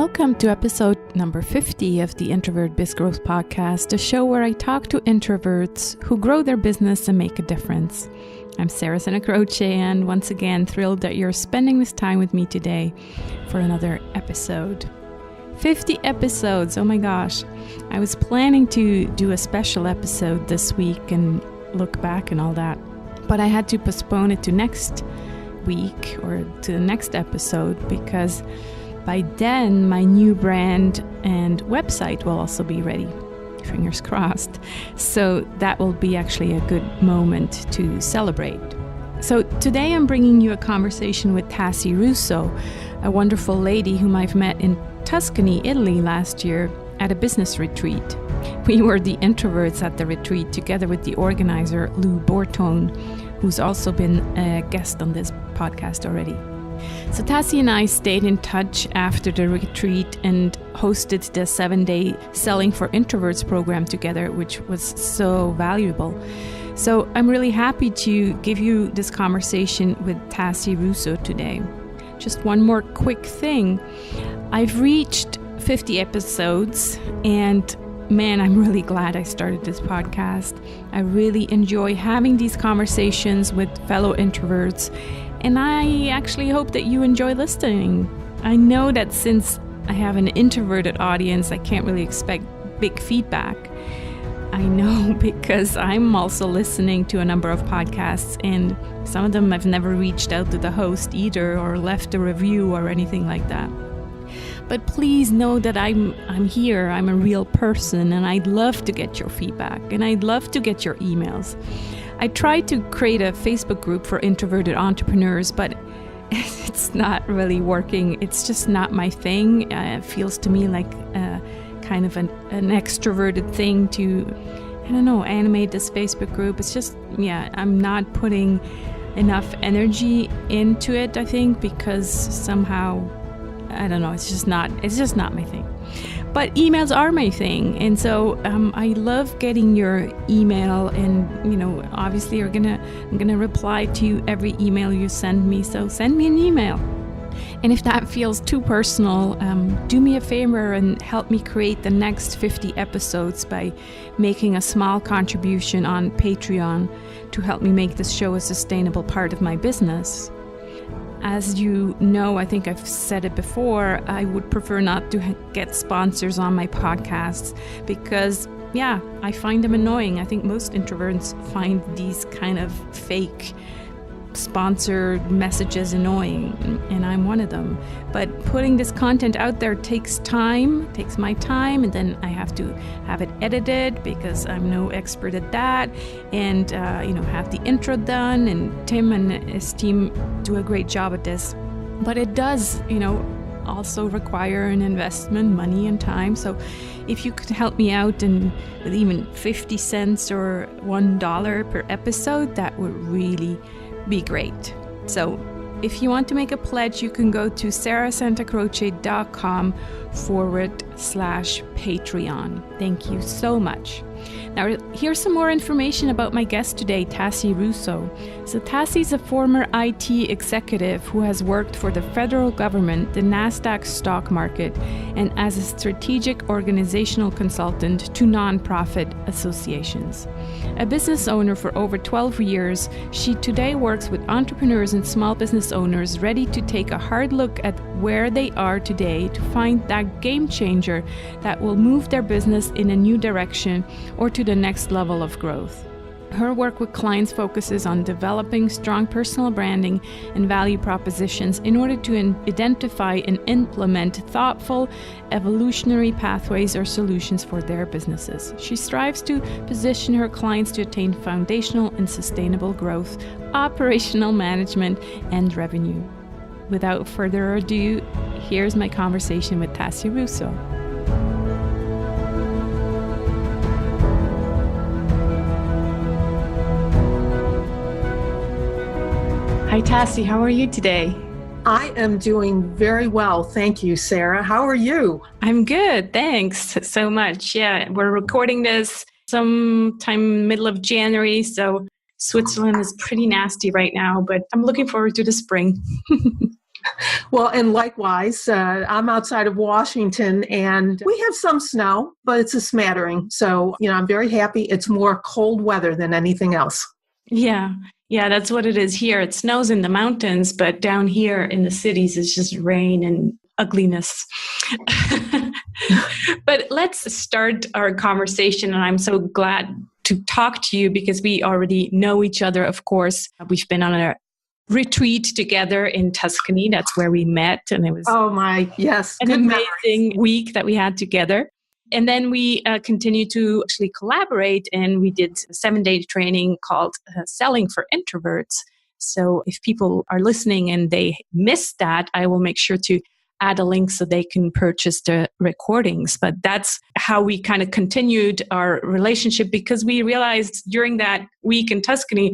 Welcome to episode number 50 of the Introvert Biz Growth Podcast, a show where I talk to introverts who grow their business and make a difference. I'm Sarah Croce, and once again, thrilled that you're spending this time with me today for another episode. 50 episodes, oh my gosh. I was planning to do a special episode this week and look back and all that, but I had to postpone it to next week or to the next episode because by then my new brand and website will also be ready. Fingers crossed. So that will be actually a good moment to celebrate. So today I'm bringing you a conversation with Tassey Russo, a wonderful lady whom I've met in Tuscany, Italy last year at a business retreat. We were the introverts at the retreat together with the organizer Lou Bortone, who's also been a guest on this podcast already. So Tassey and I stayed in touch after the retreat and hosted the 7-day Selling for Introverts program together, which was so valuable. So I'm really happy to give you this conversation with Tassey Russo today. Just one more quick thing. I've reached 50 episodes and man, I'm really glad I started this podcast. I really enjoy having these conversations with fellow introverts, and I actually hope that you enjoy listening. I know that since I have an introverted audience, I can't really expect big feedback. I know because I'm also listening to a number of podcasts, and some of them I've never reached out to the host either or left a review or anything like that. But please know that I'm here, I'm a real person, and I'd love to get your feedback, and I'd love to get your emails. I tried to create a Facebook group for introverted entrepreneurs, but it's not really working. It's just not my thing. It feels to me like kind of an extroverted thing to, animate this Facebook group. It's just, I'm not putting enough energy into it, I think, because somehow, it's just not my thing. But emails are my thing, and so I love getting your email, and obviously I'm gonna reply to every email you send me. So send me an email, and if that feels too personal, do me a favor and help me create the next 50 episodes by making a small contribution on Patreon to help me make this show a sustainable part of my business. As you know, I think I've said it before, I would prefer not to get sponsors on my podcasts because, I find them annoying. I think most introverts find these kind of fake sponsored messages annoying, and I'm one of them. But putting this content out there takes my time, and then I have to have it edited because I'm no expert at that, and have the intro done, and Tim and his team do a great job at this. But it does, also require an investment, money and time. So if you could help me out and with even 50 cents or $1 per episode, that would really be great. So if you want to make a pledge, you can go to sarahsantacroce.com/Patreon. Thank you so much. Now, here's some more information about my guest today, Tassey Russo. So Tassey's a former IT executive who has worked for the federal government, the NASDAQ stock market, and as a strategic organizational consultant to nonprofit associations. A business owner for over 12 years, she today works with entrepreneurs and small business owners ready to take a hard look at where they are today to find that game changer that will move their business in a new direction or to the next level of growth. Her work with clients focuses on developing strong personal branding and value propositions in order to identify and implement thoughtful, evolutionary pathways or solutions for their businesses. She strives to position her clients to attain foundational and sustainable growth, operational management, and revenue. Without further ado, here's my conversation with Tassey Russo. Hi, Tassey. How are you today? I am doing very well. Thank you, Sarah. How are you? I'm good. Thanks so much. Yeah, we're recording this sometime middle of January, so Switzerland is pretty nasty right now, but I'm looking forward to the spring. Well, and likewise, I'm outside of Washington and we have some snow, but it's a smattering. So, I'm very happy. It's more cold weather than anything else. Yeah. Yeah, that's what it is here. It snows in the mountains, but down here in the cities, it's just rain and ugliness. But let's start our conversation. And I'm so glad to talk to you because we already know each other, of course. We've been on a retreat together in Tuscany. That's where we met. And it was yes, an amazing week that we had together. And then we continued to actually collaborate, and we did a 7-day training called Selling for Introverts. So if people are listening and they missed that, I will make sure to add a link so they can purchase the recordings. But that's how we kind of continued our relationship, because we realized during that week in Tuscany,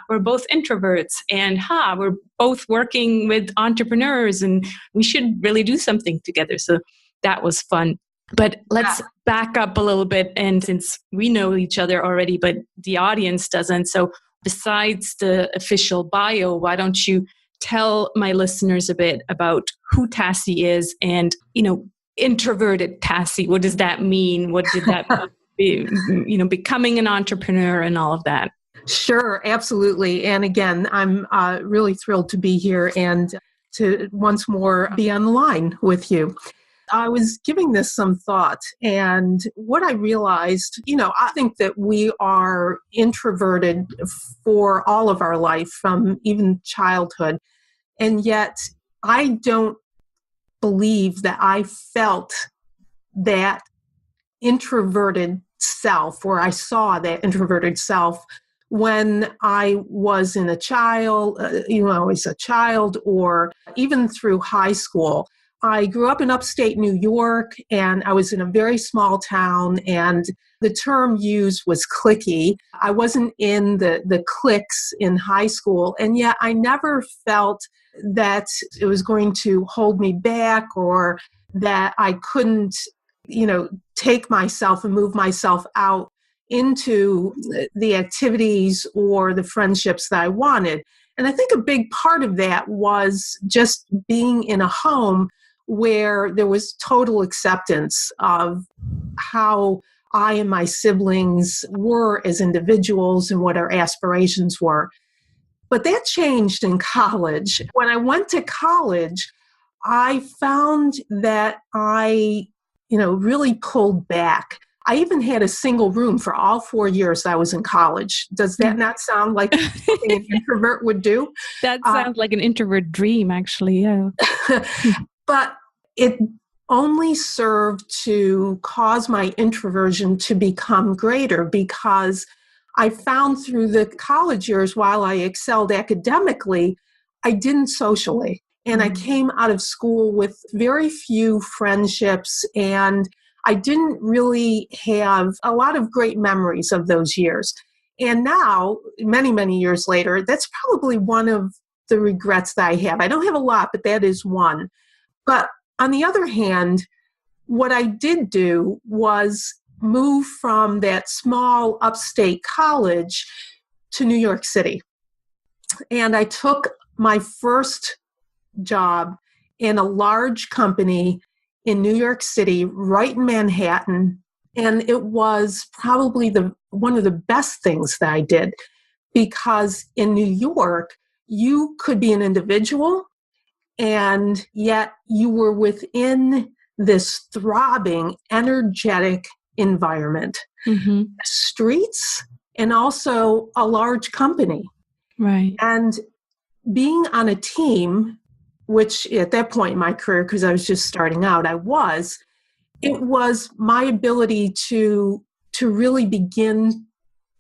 we're both introverts, and we're both working with entrepreneurs, and we should really do something together. So that was fun. But let's back up a little bit. And since we know each other already, but the audience doesn't. So besides the official bio, why don't you tell my listeners a bit about who Tassey is and, introverted Tassey. What does that mean? What did that be, becoming an entrepreneur and all of that? Sure, absolutely. And again, I'm really thrilled to be here and to once more be on the line with you. I was giving this some thought, and what I realized, I think that we are introverted for all of our life, from even childhood. And yet I don't believe that I felt that introverted self, or I saw that introverted self when I was as a child, or even through high school. I grew up in upstate New York, and I was in a very small town, and the term used was cliquey. I wasn't in the cliques in high school, and yet I never felt that it was going to hold me back, or that I couldn't, take myself and move myself out into the activities or the friendships that I wanted. And I think a big part of that was just being in a home where there was total acceptance of how I and my siblings were as individuals and what our aspirations were. But that changed in college. When I went to college, I found that I, really pulled back. I even had a single room for all 4 years that I was in college. Does that not sound like something an introvert would do? That sounds like an introvert dream, actually, yeah. But it only served to cause my introversion to become greater, because I found through the college years, while I excelled academically, I didn't socially. And I came out of school with very few friendships, and I didn't really have a lot of great memories of those years. And now, many, many years later, that's probably one of the regrets that I have. I don't have a lot, but that is one. But on the other hand, what I did do was move from that small upstate college to New York City. And I took my first job in a large company in New York City, right in Manhattan. And it was probably one of the best things that I did, because in New York, you could be an individual, and yet you were within this throbbing, energetic environment. Mm-hmm. Streets, and also a large company. Right. And being on a team, which at that point in my career, because I was just starting out, it was my ability to really begin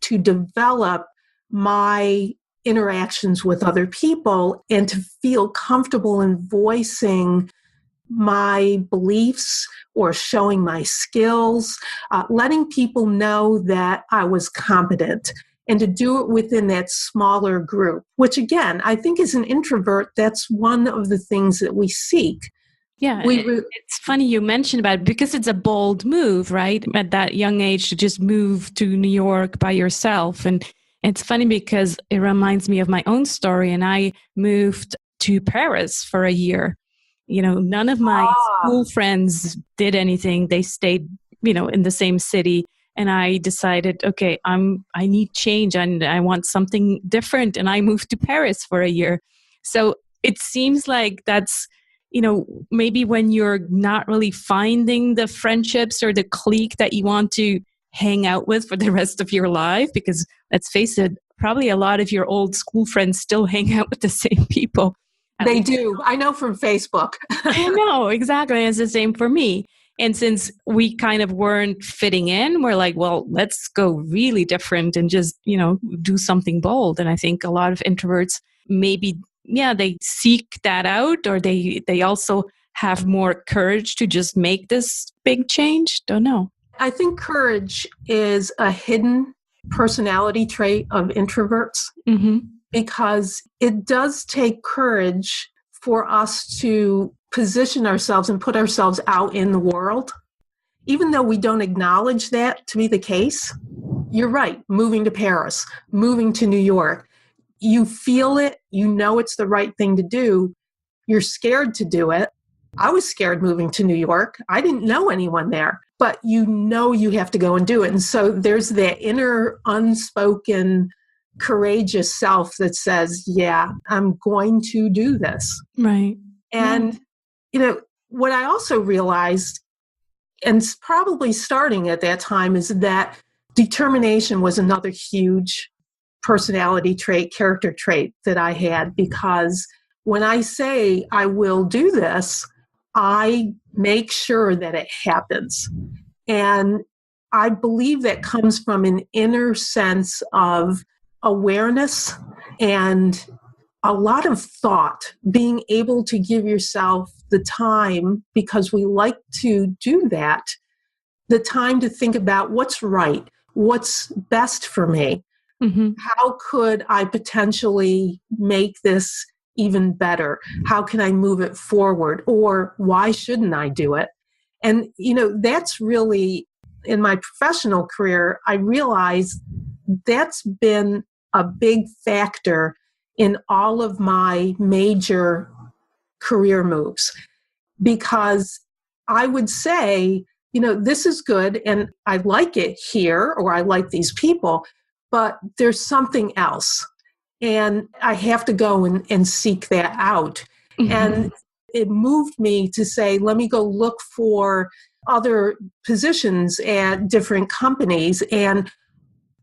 to develop my interactions with other people and to feel comfortable in voicing my beliefs or showing my skills, letting people know that I was competent, and to do it within that smaller group, which again, I think as an introvert, that's one of the things that we seek. Yeah, it's funny you mentioned about it, because it's a bold move, right? At that young age, to just move to New York by yourself. And it's funny because it reminds me of my own story. And I moved to Paris for a year. None of my school friends did anything. They stayed, in the same city. And I decided, okay, I need change and I want something different. And I moved to Paris for a year. So it seems like that's, maybe when you're not really finding the friendships or the clique that you want to hang out with for the rest of your life, because let's face it, probably a lot of your old school friends still hang out with the same people. They do. I know from Facebook. I know, exactly. It's the same for me. And since we kind of weren't fitting in, we're like, well, let's go really different and just, do something bold. And I think a lot of introverts maybe, they seek that out, or they also have more courage to just make this big change. Don't know. I think courage is a hidden personality trait of introverts. Mm-hmm. Because it does take courage for us to position ourselves and put ourselves out in the world. Even though we don't acknowledge that to be the case, you're right. Moving to Paris, moving to New York, you feel it, it's the right thing to do. You're scared to do it. I was scared moving to New York. I didn't know anyone there, but you have to go and do it. And so there's that inner unspoken courageous self that says, yeah, I'm going to do this. Right. And, what I also realized, and probably starting at that time, is that determination was another huge personality trait, character trait that I had, because when I say I will do this, I make sure that it happens. And I believe that comes from an inner sense of awareness and a lot of thought, being able to give yourself the time, because we like to do that, the time to think about what's right, what's best for me. Mm-hmm. How could I potentially make this even better? How can I move it forward? Or why shouldn't I do it? And, that's really, in my professional career, I realized that's been a big factor in all of my major career moves, because I would say, this is good and I like it here, or I like these people, but there's something else. And I have to go and seek that out. Mm-hmm. And it moved me to say, let me go look for other positions at different companies. And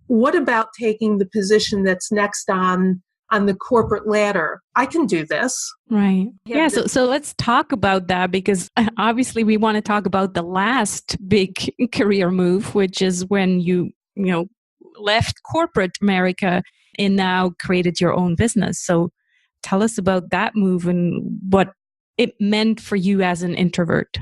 what about taking the position that's next on the corporate ladder? I can do this. Right. Yeah. So let's talk about that, because obviously we want to talk about the last big career move, which is when you left corporate America and now created your own business. So tell us about that move and what it meant for you as an introvert.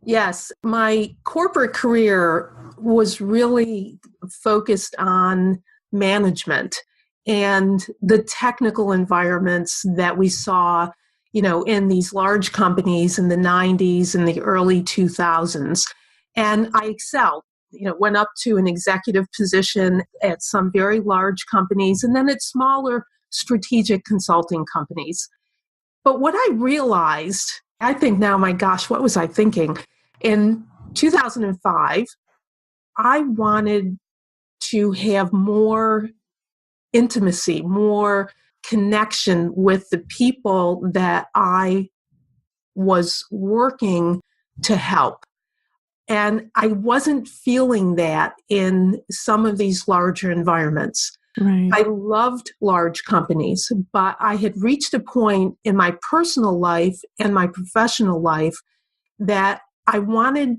Yes, my corporate career was really focused on management and the technical environments that we saw, in these large companies in the 90s and the early 2000s. And I excelled, went up to an executive position at some very large companies and then at smaller strategic consulting companies. But what I realized, I think now, my gosh, what was I thinking? In 2005, I wanted to have more intimacy, more connection with the people that I was working to help. And I wasn't feeling that in some of these larger environments. Right. I loved large companies, but I had reached a point in my personal life and my professional life that I wanted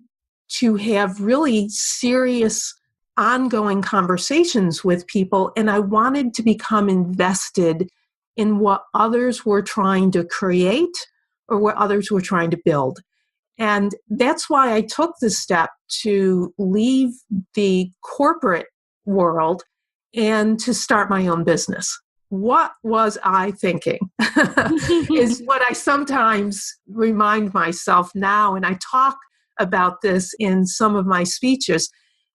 to have really serious, ongoing conversations with people, and I wanted to become invested in what others were trying to create or what others were trying to build. And that's why I took the step to leave the corporate world and to start my own business. What was I thinking? Is what I sometimes remind myself now, and I talk about this in some of my speeches,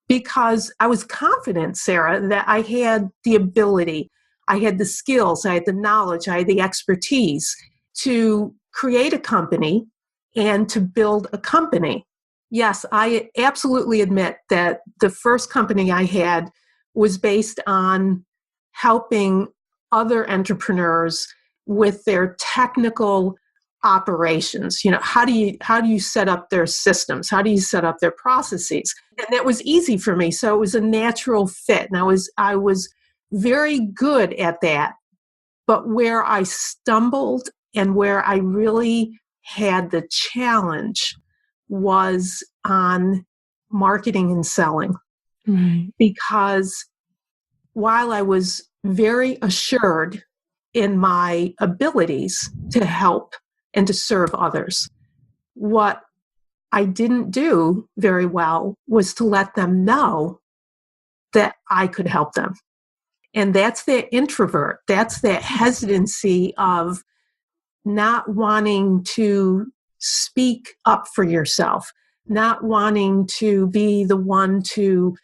because I was confident, Sarah, that I had the ability, I had the skills, I had the knowledge, I had the expertise to create a company and to build a company. Yes, I absolutely admit that the first company I had was based on helping other entrepreneurs with their technical operations. How do you set up their systems? How do you set up their processes? And that was easy for me. So it was a natural fit. And I was very good at that. But where I stumbled and where I really had the challenge was on marketing and selling. Right. Because while I was very assured in my abilities to help and to serve others, what I didn't do very well was to let them know that I could help them. And that's that introvert. That's that hesitancy of not wanting to speak up for yourself, not wanting to be the one to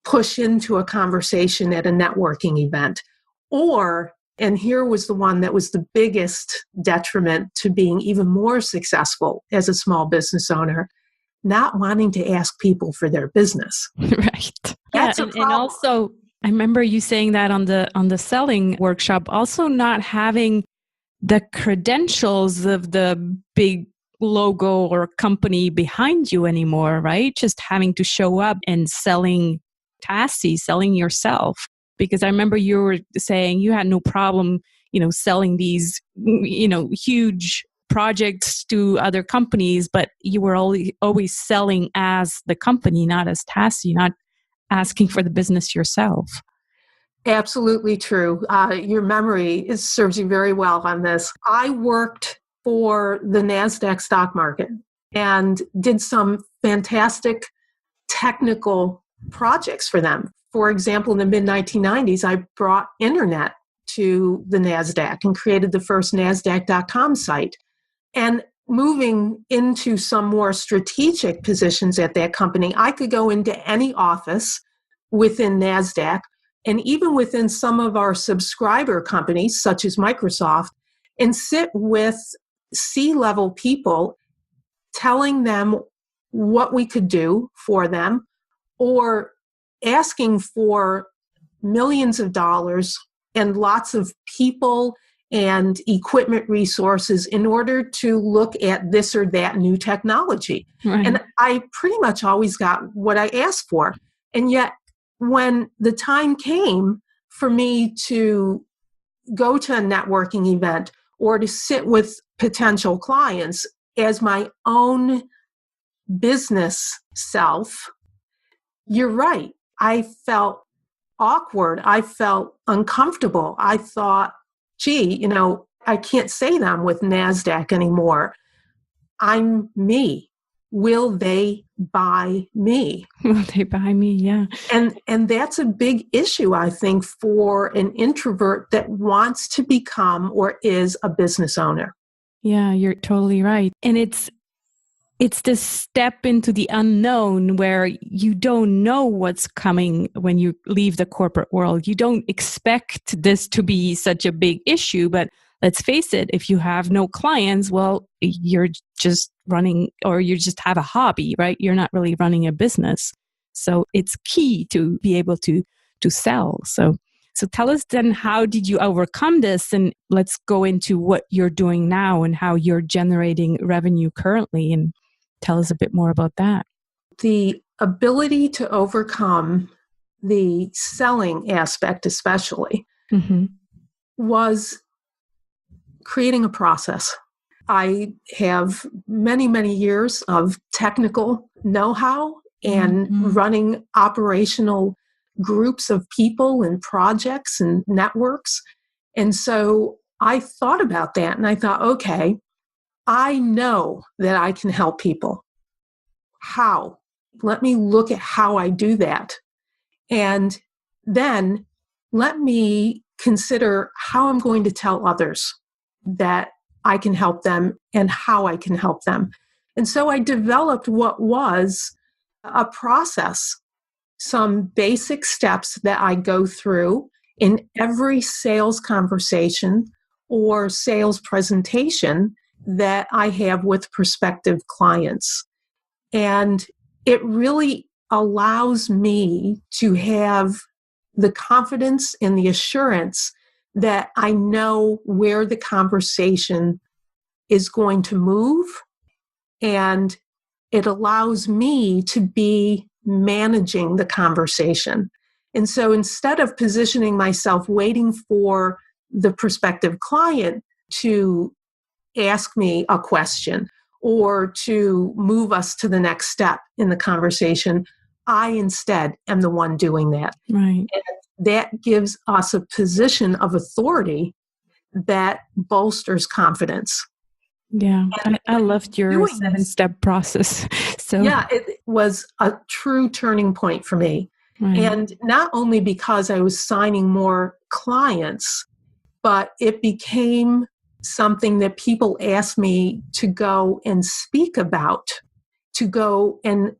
push into a conversation at a networking event. And here was the one that was the biggest detriment to being even more successful as a small business owner, not wanting to ask people for their business. Right. That's yeah, a problem. and also, I remember you saying that on the selling workshop, also not having the credentials of the big logo or company behind you anymore, right? Just having to show up and selling Tasseys, selling yourself. Because I remember you were saying you had no problem, selling these, huge projects to other companies, but you were always selling as the company, not as Tassey, not asking for the business yourself. Absolutely true. Your memory serves you very well on this. I worked for the NASDAQ stock market and did some fantastic technical projects for them. For example, in the mid-1990s, I brought internet to the NASDAQ and created the first NASDAQ.com site. And moving into some more strategic positions at that company, I could go into any office within NASDAQ and even within some of our subscriber companies, such as Microsoft, and sit with C-level people telling them what we could do for them or asking for millions of dollars and lots of people and equipment resources in order to look at this or that new technology. Right. And I pretty much always got what I asked for. And yet, when the time came for me to go to a networking event or to sit with potential clients as my own business self, you're right. I felt awkward. I felt uncomfortable. I thought, gee, I can't say that I'm with NASDAQ anymore. I'm me. Will they buy me? Will they buy me? Yeah. And that's a big issue, I think, for an introvert that wants to become or is a business owner. Yeah, you're totally right. And it's this step into the unknown where you don't know what's coming when you leave the corporate world. You don't expect this to be such a big issue, but let's face it, if you have no clients, well, you're just running, or you just have a hobby, right? You're not really running a business. So it's key to be able to sell. So tell us then, how did you overcome this? And let's go into what you're doing now and how you're generating revenue currently, and tell us a bit more about that. The ability to overcome the selling aspect, especially, was creating a process. I have many, many years of technical know-how and running operational groups of people and projects and networks. And so I thought about that and I thought, okay, I know that I can help people. How? Let me look at how I do that. And then let me consider how I'm going to tell others that I can help them and how I can help them. And so I developed what was a process, some basic steps that I go through in every sales conversation or sales presentation that I have with prospective clients. And it really allows me to have the confidence and the assurance that I know where the conversation is going to move, and it allows me to be managing the conversation. And so instead of positioning myself waiting for the prospective client to ask me a question or to move us to the next step in the conversation, I instead am the one doing that. Right. And that gives us a position of authority that bolsters confidence. Yeah, I loved your 7-step process. So yeah, it was a true turning point for me. right. And not only because I was signing more clients, but it became something that people asked me to go and speak about, to go and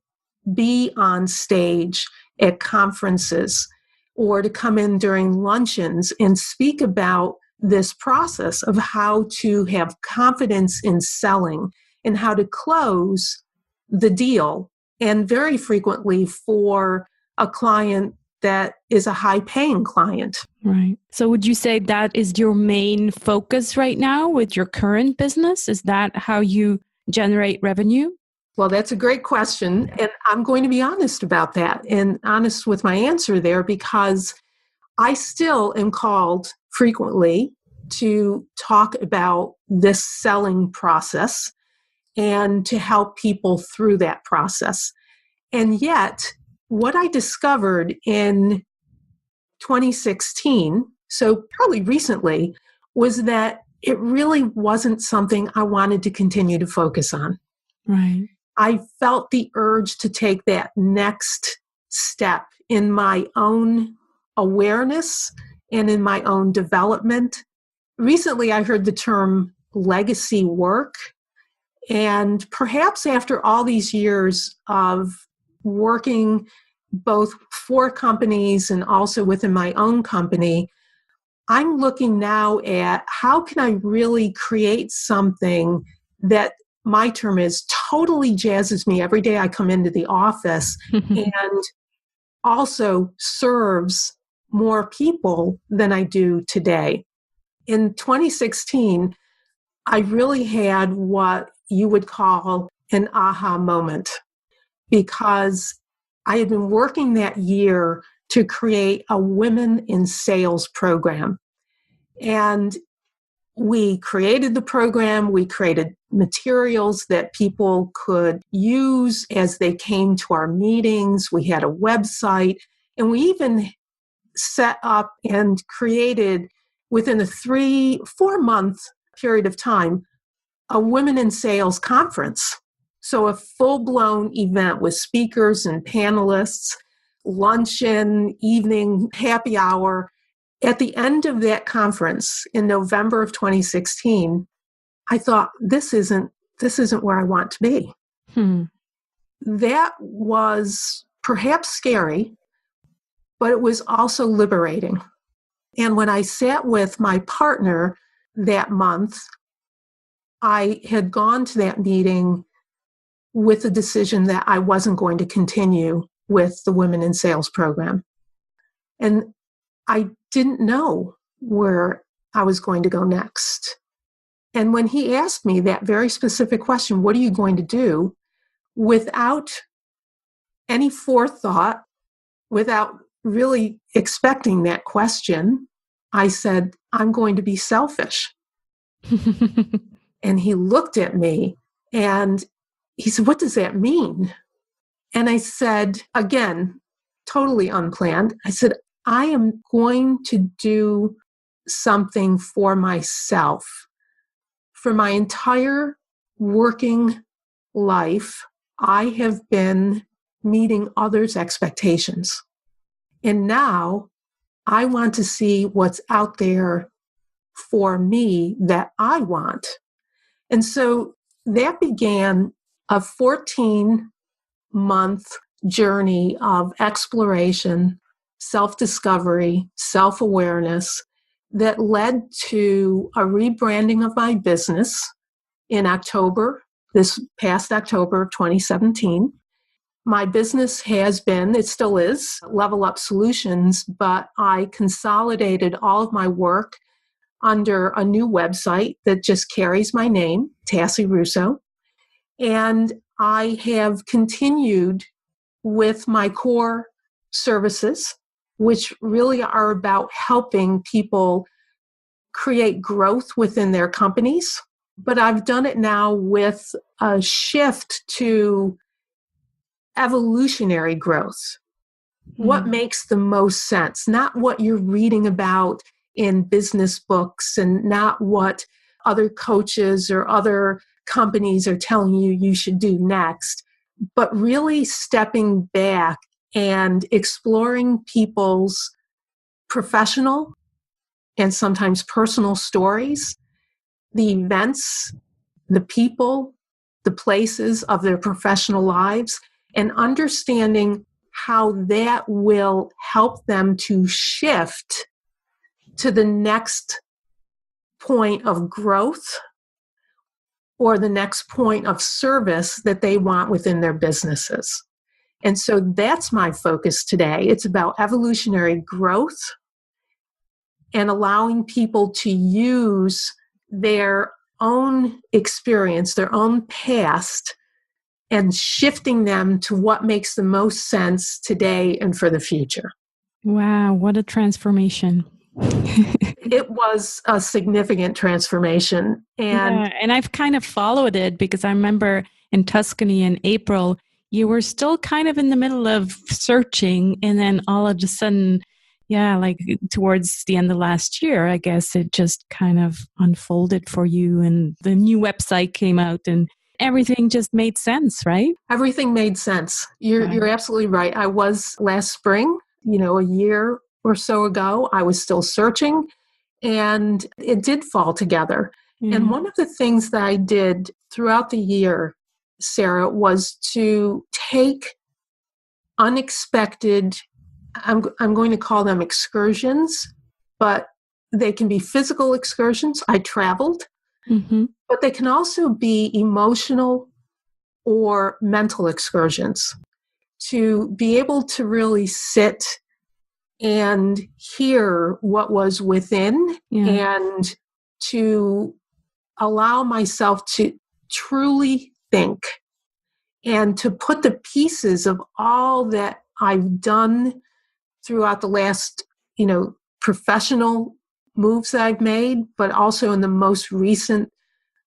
be on stage at conferences, or to come in during luncheons and speak about this process of how to have confidence in selling and how to close the deal. And very frequently for a client that is a high-paying client. Right. So would you say that is your main focus right now with your current business? Is that how you generate revenue? Well, that's a great question. And I'm going to be honest about that and honest with my answer there, because I still am called frequently to talk about this selling process and to help people through that process. And yet, what I discovered in 2016, so probably recently, was that it really wasn't something I wanted to continue to focus on. Right. I felt the urge to take that next step in my own awareness and in my own development. Recently, I heard the term legacy work. And perhaps after all these years of working both for companies and also within my own company, I'm looking now at how can I really create something that my term is totally jazzes me every day I come into the office and also serves more people than I do today. In 2016, I really had what you would call an aha moment, because I had been working that year to create a women in sales program. And we created the program, we created materials that people could use as they came to our meetings. We had a website, and we even set up and created within a 3-4 month period of time a Women in Sales conference. So a full-blown event with speakers and panelists, luncheon, evening, happy hour. At the end of that conference in November of 2016, I thought, this isn't where I want to be. That was perhaps scary, but it was also liberating. And when I sat with my partner that month, I had gone to that meeting with the decision that I wasn't going to continue with the Women in Sales program. And I didn't know where I was going to go next. And when he asked me that very specific question, what are you going to do? Without any forethought, without really expecting that question, I said, I'm going to be selfish. And he looked at me and he said, what does that mean? And I said, again, totally unplanned, I said, I am going to do something for myself. For my entire working life, I have been meeting others' expectations. And now I want to see what's out there for me that I want. And so that began a 14-month journey of exploration, self-discovery, self-awareness, that led to a rebranding of my business in October, this past October of 2017. My business has been, it still is, Level Up Solutions, but I consolidated all of my work under a new website that just carries my name, Tassey Russo. And I have continued with my core services, which really are about helping people create growth within their companies. But I've done it now with a shift to evolutionary growth. What makes the most sense? Not what you're reading about in business books and not what other coaches or other companies are telling you should do next, but really stepping back and exploring people's professional and sometimes personal stories, the events, the people, the places of their professional lives, and understanding how that will help them to shift to the next point of growth or the next point of service that they want within their businesses. And so that's my focus today. It's about evolutionary growth and allowing people to use their own experience, their own past, and shifting them to what makes the most sense today and for the future. Wow, what a transformation. It was a significant transformation. And I've kind of followed it because I remember in Tuscany in April, you were still kind of in the middle of searching. And then all of a sudden, like towards the end of last year, I guess it just kind of unfolded for you. And the new website came out and everything just made sense, right? Everything made sense. You're absolutely right. I was last spring, a year or so ago, I was still searching and it did fall together. And one of the things that I did throughout the year, Sarah, was to take unexpected, I'm going to call them excursions, but they can be physical excursions. I traveled, but they can also be emotional or mental excursions to be able to really sit and hear what was within and to allow myself to truly think and to put the pieces of all that I've done throughout the last, professional moves that I've made, but also in the most recent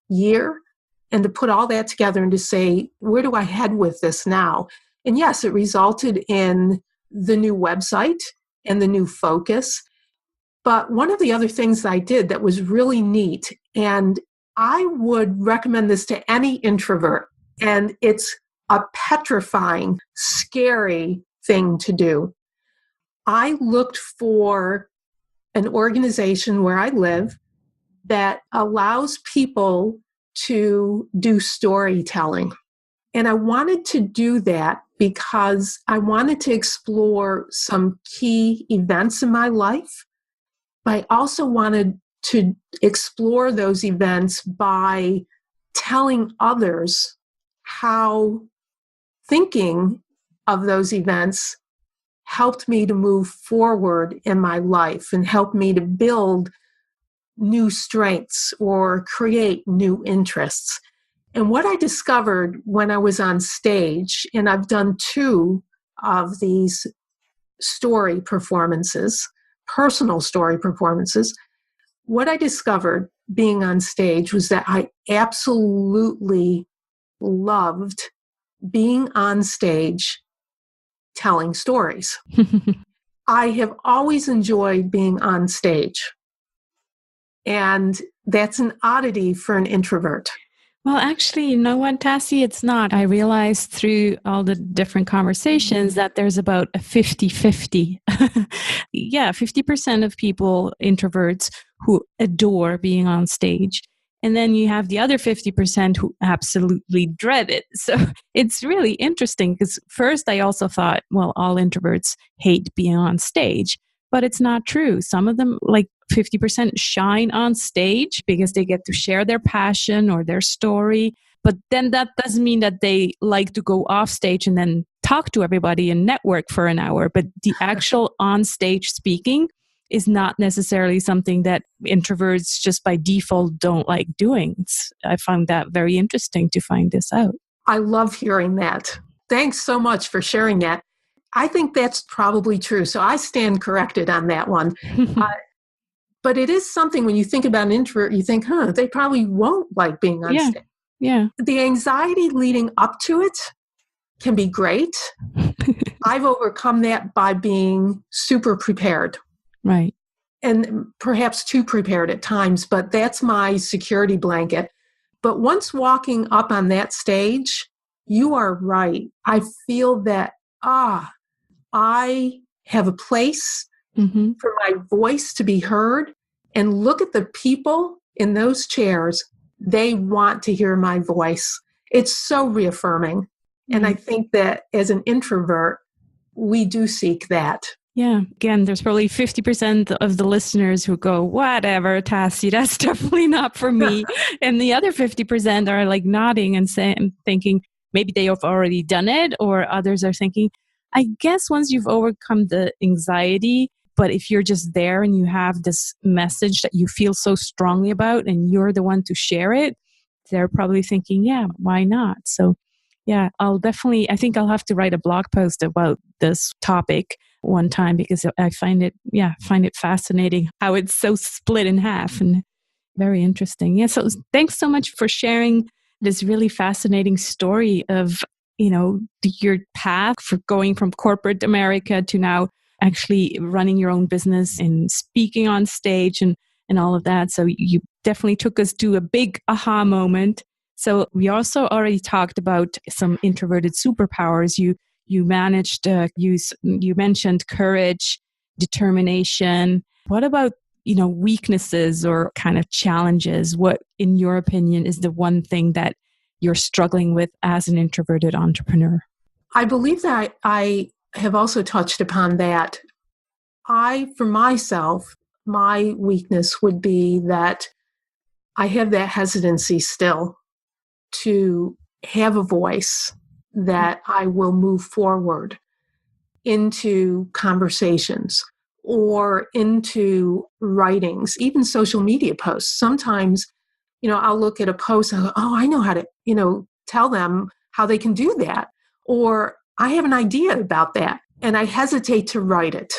year, and to put all that together and to say, where do I head with this now? And yes, it resulted in the new website and the new focus. But one of the other things that I did that was really neat, and I would recommend this to any introvert, and it's a petrifying, scary thing to do. I looked for an organization where I live that allows people to do storytelling. And I wanted to do that because I wanted to explore some key events in my life. But I also wanted to explore those events by telling others how thinking of those events helped me to move forward in my life and helped me to build new strengths or create new interests. And what I discovered when I was on stage, and I've done 2 of these story performances, personal story performances, what I discovered being on stage was that I absolutely loved being on stage telling stories. I have always enjoyed being on stage. And that's an oddity for an introvert. Well, actually, you know what, Tassey? It's not. I realized through all the different conversations that there's about a 50-50. 50% of people, introverts, who adore being on stage. And then you have the other 50% who absolutely dread it. So it's really interesting because first I also thought, well, all introverts hate being on stage. But it's not true. Some of them, like 50% shine on stage because they get to share their passion or their story. But then that doesn't mean that they like to go off stage and then talk to everybody and network for an hour. But the actual on stage speaking is not necessarily something that introverts just by default don't like doing. I found that very interesting to find this out. I love hearing that. Thanks so much for sharing that. I think that's probably true. So I stand corrected on that one. But it is something when you think about an introvert, you think, they probably won't like being on stage. Yeah. The anxiety leading up to it can be great. I've overcome that by being super prepared. Right. And perhaps too prepared at times, but that's my security blanket. But once walking up on that stage, you are right. I feel that, I have a place for my voice to be heard. And look at the people in those chairs. They want to hear my voice. It's so reaffirming. And I think that as an introvert, we do seek that. Yeah. Again, there's probably 50% of the listeners who go, whatever, Tassey, that's definitely not for me. And the other 50% are like nodding and thinking maybe they have already done it, or others are thinking, I guess once you've overcome the anxiety, but if you're just there and you have this message that you feel so strongly about and you're the one to share it, they're probably thinking, yeah, why not? So yeah, I think I'll have to write a blog post about this topic one time because I find it fascinating how it's so split in half and very interesting. Yeah. So thanks so much for sharing this really fascinating story of, your path for going from corporate America to now actually running your own business and speaking on stage and all of that. So you definitely took us to a big aha moment. So we also already talked about some introverted superpowers. You managed, you mentioned courage, determination. What about, weaknesses or kind of challenges? What, in your opinion, is the one thing that you're struggling with as an introverted entrepreneur? I believe that I have also touched upon that. For myself, my weakness would be that I have that hesitancy still to have a voice that I will move forward into conversations or into writings, even social media posts. Sometimes, I'll look at a post and go, I know how to, tell them how they can do that. Or I have an idea about that and I hesitate to write it.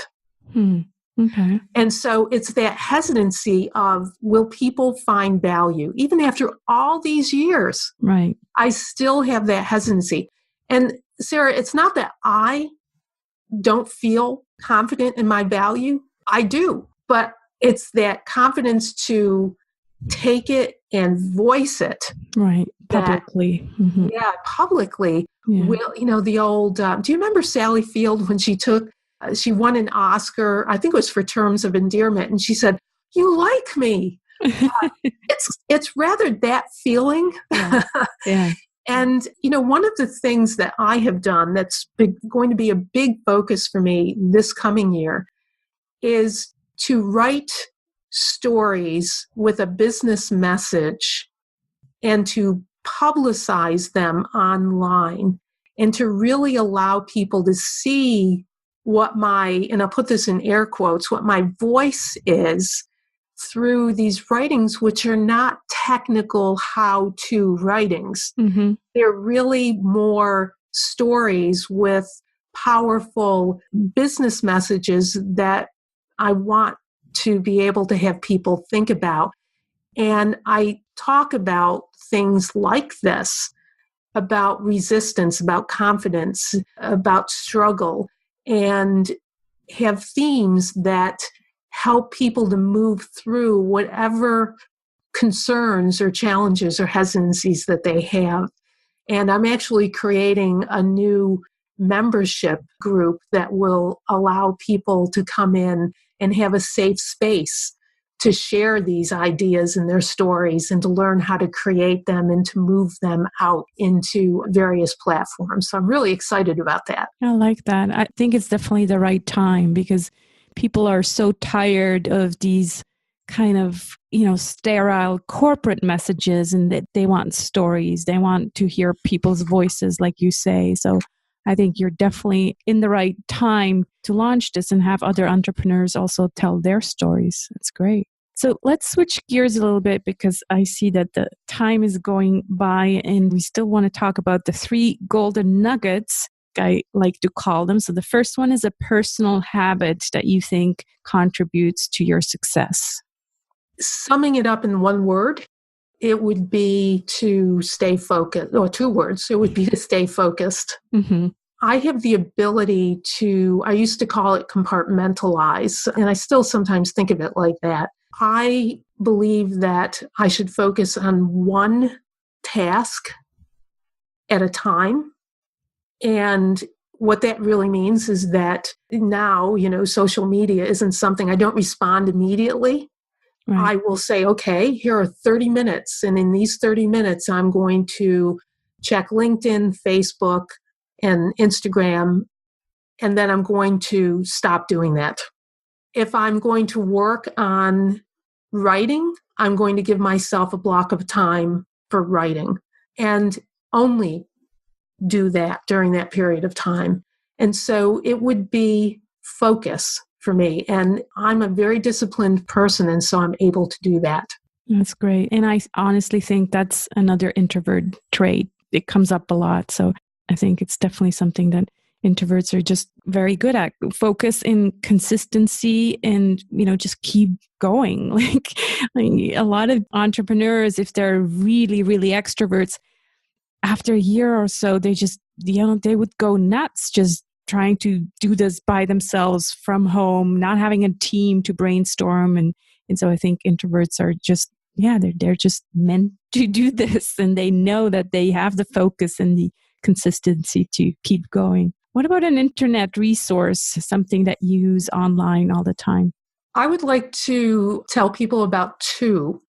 Okay. And so it's that hesitancy of, will people find value? Even after all these years, right? I still have that hesitancy. And Sarah, it's not that I don't feel confident in my value. I do, but it's that confidence to take it and voice it. Right. Publicly. Yeah, publicly. Yeah. Will, the old, do you remember Sally Field when she won an Oscar, I think it was for Terms of Endearment, and she said, "You like me." It's rather that feeling. Yeah. And, one of the things that I have done that's going to be a big focus for me this coming year is to write stories with a business message and to publicize them online and to really allow people to see what and I'll put this in air quotes, what my voice is through these writings, which are not technical how-to writings. They're really more stories with powerful business messages that I want to be able to have people think about. And I talk about things like this, about resistance, about confidence, about struggle, and have themes that help people to move through whatever concerns or challenges or hesitancies that they have. And I'm actually creating a new membership group that will allow people to come in and have a safe space to share these ideas and their stories and to learn how to create them and to move them out into various platforms. So I'm really excited about that. I like that. I think it's definitely the right time because people are so tired of these kind of, sterile corporate messages, and that they want stories. They want to hear people's voices, like you say. So I think you're definitely in the right time to launch this and have other entrepreneurs also tell their stories. That's great. So let's switch gears a little bit, because I see that the time is going by and we still want to talk about the 3 golden nuggets, I like to call them. So the first one is a personal habit that you think contributes to your success. Summing it up in one word, it would be to stay focused, or 2 words. It would be to stay focused. Mm-hmm. I have the ability to, I used to call it compartmentalize, and I still sometimes think of it like that. I believe that I should focus on one task at a time. And what that really means is that now, social media isn't something I don't respond immediately. Right. I will say, okay, here are 30 minutes. And in these 30 minutes, I'm going to check LinkedIn, Facebook, and Instagram. And then I'm going to stop doing that. If I'm going to work on writing, I'm going to give myself a block of time for writing and only do that during that period of time. And so it would be focus for me. And I'm a very disciplined person, and so I'm able to do that. That's great. And I honestly think that's another introvert trait. It comes up a lot. So I think it's definitely something that introverts are just very good at. Focus and consistency, and, just keep going. Like a lot of entrepreneurs, if they're really, really extroverts, after a year or so, they just, they would go nuts just trying to do this by themselves from home, not having a team to brainstorm. And so I think introverts are just, they're just meant to do this, and they know that they have the focus and the consistency to keep going. What about an internet resource, something that you use online all the time? I would like to tell people about 2.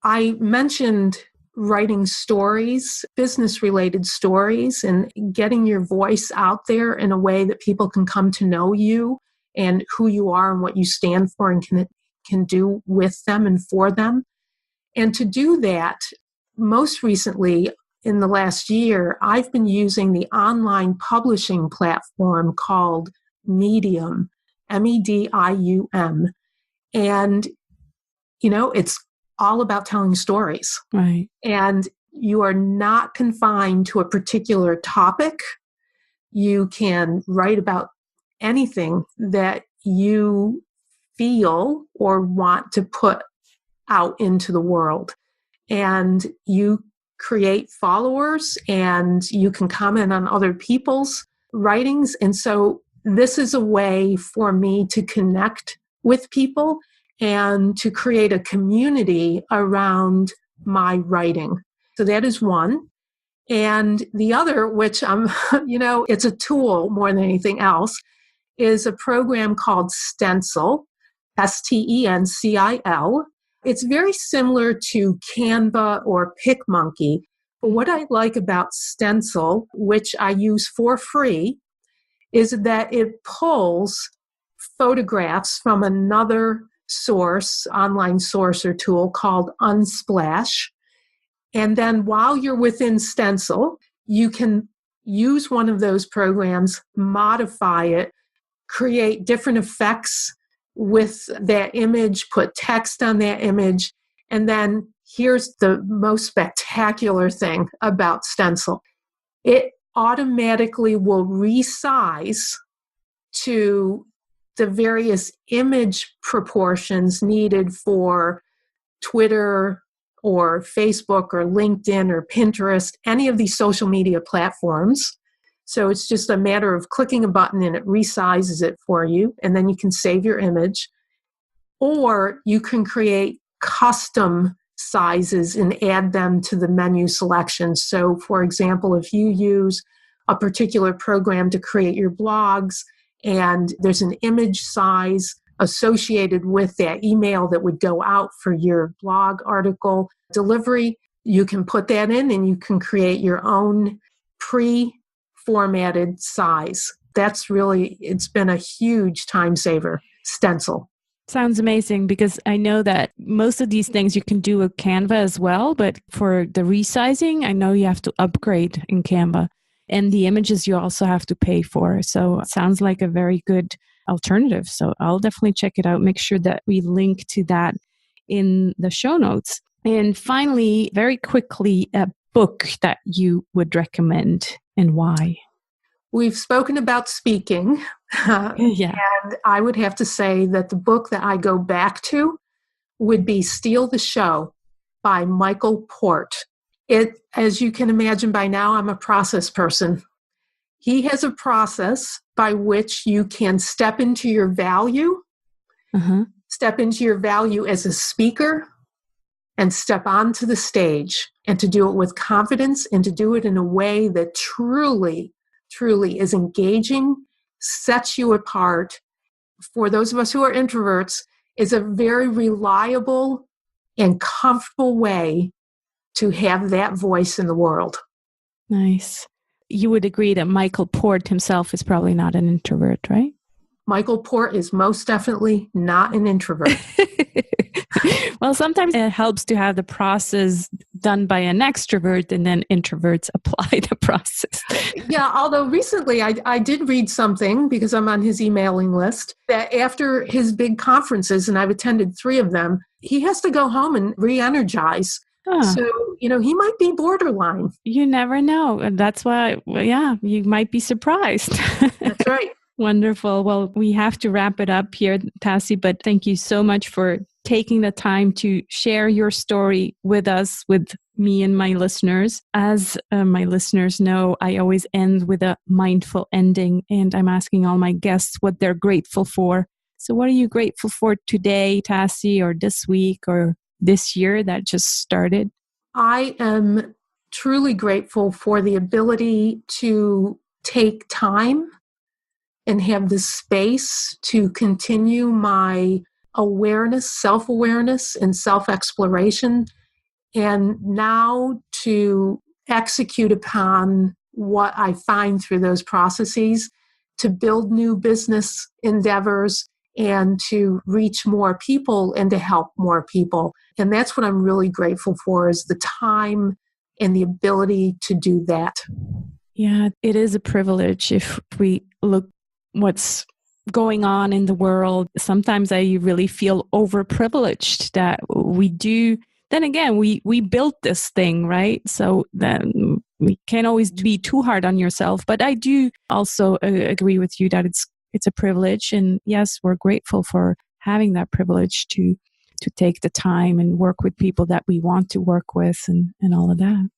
I mentioned writing stories, business-related stories, and getting your voice out there in a way that people can come to know you and who you are and what you stand for and can do with them and for them. And to do that, most recently, in the last year, I've been using the online publishing platform called Medium, Medium. And, it's all about telling stories. Right. And you are not confined to a particular topic. You can write about anything that you feel or want to put out into the world. And you create followers, and you can comment on other people's writings. And so this is a way for me to connect with people and to create a community around my writing. So that is one. And the other, which it's a tool more than anything else, is a program called Stencil, Stencil. It's very similar to Canva or PicMonkey. But what I like about Stencil, which I use for free, is that it pulls photographs from another source, online source or tool called Unsplash. And then while you're within Stencil, you can use one of those programs, modify it, create different effects with that image, put text on that image. And then here's the most spectacular thing about Stencil. It automatically will resize to the various image proportions needed for Twitter or Facebook or LinkedIn or Pinterest, any of these social media platforms. So it's just a matter of clicking a button and it resizes it for you, and then you can save your image. Or you can create custom sizes and add them to the menu selection. So for example, if you use a particular program to create your blogs, and there's an image size associated with that email that would go out for your blog article delivery, you can put that in and you can create your own pre-formatted size. It's been a huge time saver, Stencil. Sounds amazing, because I know that most of these things you can do with Canva as well, but for the resizing, I know you have to upgrade in Canva, and the images you also have to pay for. So it sounds like a very good alternative. So I'll definitely check it out. Make sure that we link to that in the show notes. And finally, very quickly, a book that you would recommend and why. We've spoken about speaking, Yeah. and I would have to say that the book that I go back to would be Steal the Show by Michael Port. It, as you can imagine by now, I'm a process person. He has a process by which you can step into your value, step into your value as a speaker, and step onto the stage, and to do it with confidence, and to do it in a way that truly is engaging, sets you apart. For those of us who are introverts, is a very reliable and comfortable way to have that voice in the world. Nice. You would agree that Michael Port himself is probably not an introvert, right? Michael Port is most definitely not an introvert. Well, sometimes it helps to have the process done by an extrovert, and then introverts apply the process. Yeah, although recently I did read something, because I'm on his emailing list, that after his big conferences, and I've attended 3 of them, he has to go home and re-energize. So, he might be borderline. You never know. And that's why, you might be surprised. That's right. Wonderful. Well, we have to wrap it up here, Tassey, but thank you so much for taking the time to share your story with us, with me and my listeners. As my listeners know, I always end with a mindful ending, and I'm asking all my guests what they're grateful for. So what are you grateful for today, Tassey, or this week, or this year that just started? I am truly grateful for the ability to take time and have the space to continue my awareness, self-awareness, and self-exploration, and now to execute upon what I find through those processes to build new business endeavors and to reach more people and to help more people. And that's what I'm really grateful for, is the time and the ability to do that. Yeah, it is a privilege. If we look what's going on in the world, sometimes I really feel overprivileged that we do. Then again, we built this thing, right? So then we can't always be too hard on yourself. But I do also agree with you that it's a privilege. And yes, we're grateful for having that privilege to take the time and work with people that we want to work with, and all of that.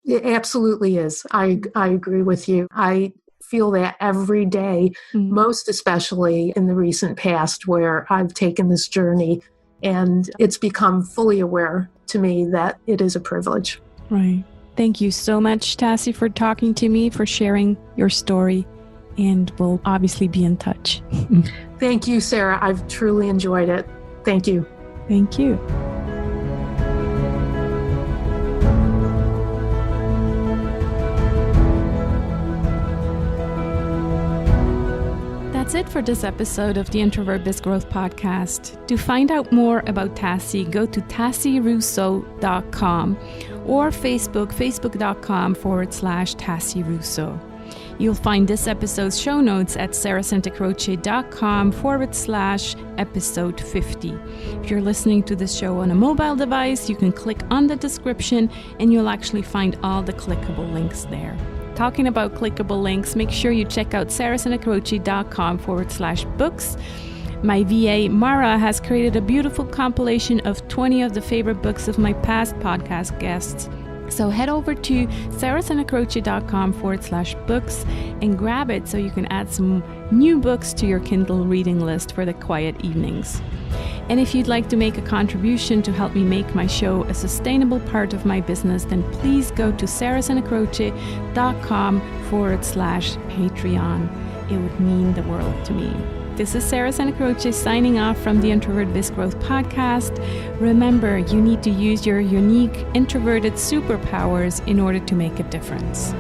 It absolutely is. I agree with you. I feel that every day, most especially in the recent past, where I've taken this journey, and it's become fully aware to me that it is a privilege. Right. Thank you so much, Tassey, for talking to me, for sharing your story, and we'll obviously be in touch. Thank you, Sarah. I've truly enjoyed it. Thank you. Thank you. That's it for this episode of the Introvert Biz Growth Podcast. To find out more about Tassey, go to tasseyrusso.com or facebook.com/Tassey Russo. You'll find this episode's show notes at sarahsantacroce.com/episode 50. If you're listening to this show on a mobile device, you can click on the description and you'll actually find all the clickable links there. Talking about clickable links, make sure you check out sarahsantacroce.com/books. My VA, Mara, has created a beautiful compilation of 20 of the favorite books of my past podcast guests. So head over to sarahsantacroce.com/books and grab it so you can add some new books to your Kindle reading list for the quiet evenings. And if you'd like to make a contribution to help me make my show a sustainable part of my business, then please go to sarahsantacroce.com/Patreon. It would mean the world to me. This is Sarah Santacroce signing off from the Introvert Biz Growth Podcast. Remember, you need to use your unique introverted superpowers in order to make a difference.